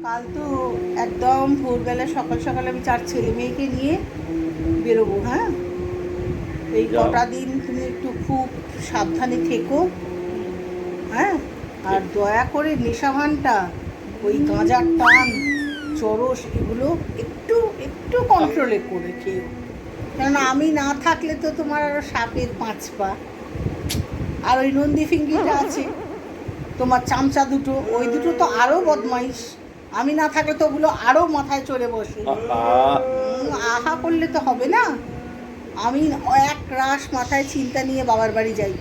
কাল তো একদম ভোরবেলা সকাল সকাল আমি 4 ছেলে মেয়েকে নিয়ে বেরোবো। হ্যাঁ, এই যাও। কটা দিন তুমি একটু খুব সাবধানে থেকো। হ্যাঁ, আর দয়া করে নেশাভানটা, ওই গাঁজার টান, চরস, এগুলো একটু একটু কন্ট্রোলে করে খেও। কেননা আমি না থাকলে তো তোমার আরও সাপের 5 পা। আর ওই নন্দী ফিঙ্গিটা আছে তোমার, চামচা দুটো, ওই দুটো তো আরও বদমাইশ। আমি না থাকলে তো ওগুলো আরও মাথায় চড়ে বসে। আহা করলে তো হবে না। আমি এক রাশ মাথায় চিন্তা নিয়ে বাবার বাড়ি যাই।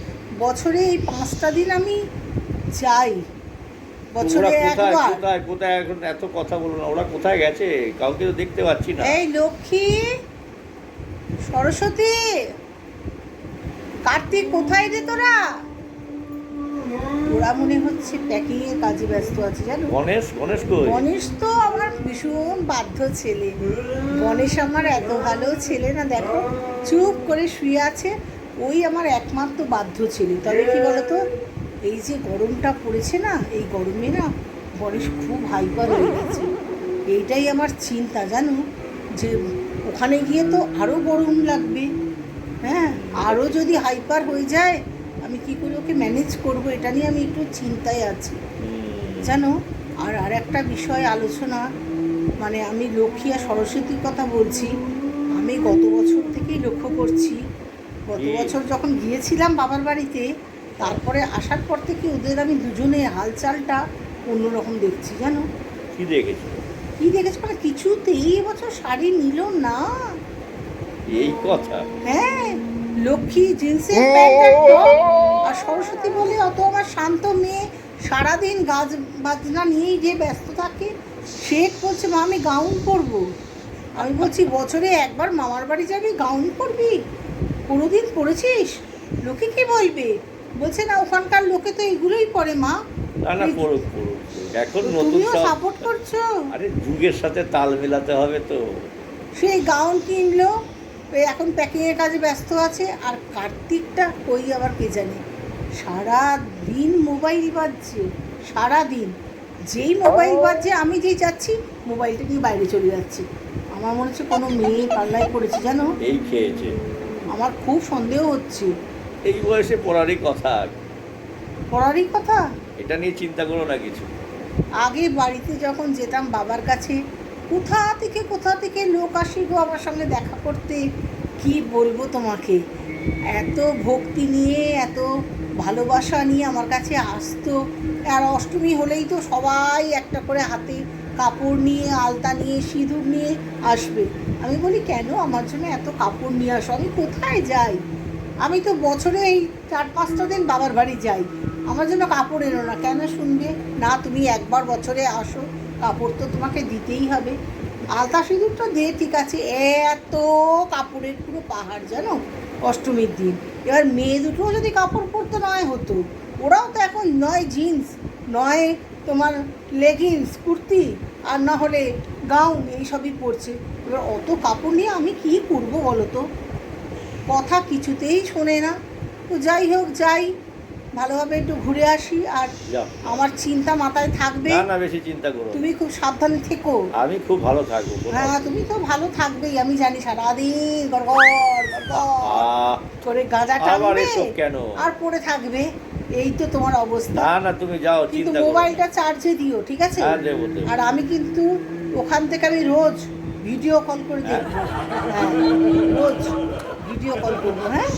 বছরে এই 5টা দিন আমি যাই, বছরে ওরা কোথায় একবার। কোথায় কোথায় এখন এত কথা বলো না, ওরা কোথায় গেছে? কাউকে তো দেখতে পাচ্ছি না। এই লক্ষ্মী, সরস্বতী, কার্তিক, কোথায় রে তোরা? ওরা মনে হচ্ছে প্যাকিং এর কাজে ব্যস্ত আছে, জানো। গণেশ গণেশ কই? গণেশ তো আমার ভীষণ বাধ্য ছেলে। গণেশ আমার এত ভালো ছেলে না, দেখো চুপ করে শুয়ে আছে। ওই আমার একমাত্র বাধ্য ছেলে। তবে কি বলতো, এই যে গরমটা পড়েছে না, এই গরমে না গণেশ খুব হাইপার হয়ে গেছে। এইটাই আমার চিন্তা, জানো, যে ওখানে গিয়ে তো আরও গরম লাগবে। হ্যাঁ, আরও যদি হাইপার হয়ে যায় আমি কি করে ওকে ম্যানেজ করব, এটা নিয়ে আমি একটু চিন্তায় আছি, জানো। আর একটা বিষয় আলোচনা, মানে আমি লক্ষ্মী আর সরস্বতীর কথা বলছি। আমি গত বছর থেকেই লক্ষ্য করছি, গত বছর যখন গিয়েছিলাম বাবার বাড়িতে, তারপরে আসার পর থেকে ওদের আমি দুজনের হালচালটা অন্যরকম দেখছি, জানো। কি দেখেছো? কি দেখেছো মানে, কিছুতেই এবছর শাড়ি নিল না। এই কথা? হ্যাঁ, লক্ষ্মী জিন্সের প্যান্ট আর টপ, আর সরস্বতী বলে অত আমার শান্ত মেয়ে, সারাদিন গাছ বাজনা নিয়েই যে ব্যস্ত থাকে। সে বলছে মা আমি গাউন পরবো। আমি বলছি বছরে একবার মামার বাড়ি যাবি, গাউন পরবি? কোনোদিন পরেছিস? লোকে কি বলবে? বলছে না, ওখানকার লোকে তো এগুলোই পরে মা। না না, পড়ুক পড়ুক। এখন নতুন তুমিও সব। সাপোর্ট করছো? আরে যুগের সাথে তাল মেলাতে হবে তো। সেই গাউন কিনলো, ওই এখন প্যাকিংয়ের কাজে ব্যস্ত আছে। আর কার্তিকটা কই আবার কে জানে, সারা দিন মোবাইল বাজছে, সারা দিন। যেই মোবাইল বাজছে, আমি যেই যাচ্ছি মোবাইলটা নিয়ে বাইরে চলে যাচ্ছি। আমার মনে হচ্ছে কোনো মেয়ে পাল্লাই করেছে, জানো। এই খেয়েছে। আমার খুব সন্দেহ হচ্ছে। এই বয়সে পড়ারই কথা। পড়ারই কথা। এটা নিয়ে চিন্তা করো না কিছু। আগে বাড়িতে যখন যেতাম বাবার কাছে, কোথা থেকে লোক আসি গো আমার সঙ্গে দেখা করতে। কি বলবো তোমাকে, এত ভক্তি নিয়ে, এত ভালোবাসা নিয়ে আমার কাছে আসতো। আর অষ্টমী হলেই তো সবাই একটা করে হাতে কাপড় নিয়ে, আলতা নিয়ে, সিঁদুর নিয়ে আসবে। আমি বলি কেন আমার জন্য এত কাপড় নিয়ে আসো, আমি কোথায় যাই? আমি তো বছরে এই 4-5টা দিন বাবার বাড়ি যাই, আমার জন্য কাপড় এনো না। কেন শুনবে না? তুমি একবার বছরে আসো, কাপড় তো তোমাকে দিতেই হবে। আলতা সিঁদুরটা দে, ঠিক আছে, এত কাপড়ের পুরো পাহাড়, জানো, অষ্টমীর দিন। এবার মেয়ে দুটোও যদি কাপড় পরতে নয় হতো, ওরাও তো এখন নয় জিন্স, নয় তোমার লেগিংস কুর্তি, আর না হলে গাউন, এইসবই পরছে। এবার অত কাপড় নিয়ে আমি কী করবো বলো তো? কথা কিছুতেই শোনে না। তো যাই হোক, যাই, ভালোভাবে একটু ঘুরে আসি। আর যাও। আমার চিন্তা মাথায় থাকবে, না না, বেশি চিন্তা করো না। তুমি খুব সাবধানে থেকো। আমি খুব ভালো থাকবো। হ্যাঁ, তুমি তো ভালো থাকবেই, আমি জানি। সারাদিন গড়গড় করে গাঁজা আবার টানবে এসব কেন? আর পড়ে থাকবে। এই তো তোমার অবস্থা। না না, তুমি যাও, কিন্তু চিন্তা করো না। মোবাইলটা চার্জে দিও, ঠিক আছে? হ্যাঁ, দেবো দেবো। আর আমি কিন্তু ওখান থেকে আমি রোজ ভিডিও কল করে দেখবো। হ্যাঁ, রোজ ভিডিও কল করবো। হ্যাঁ।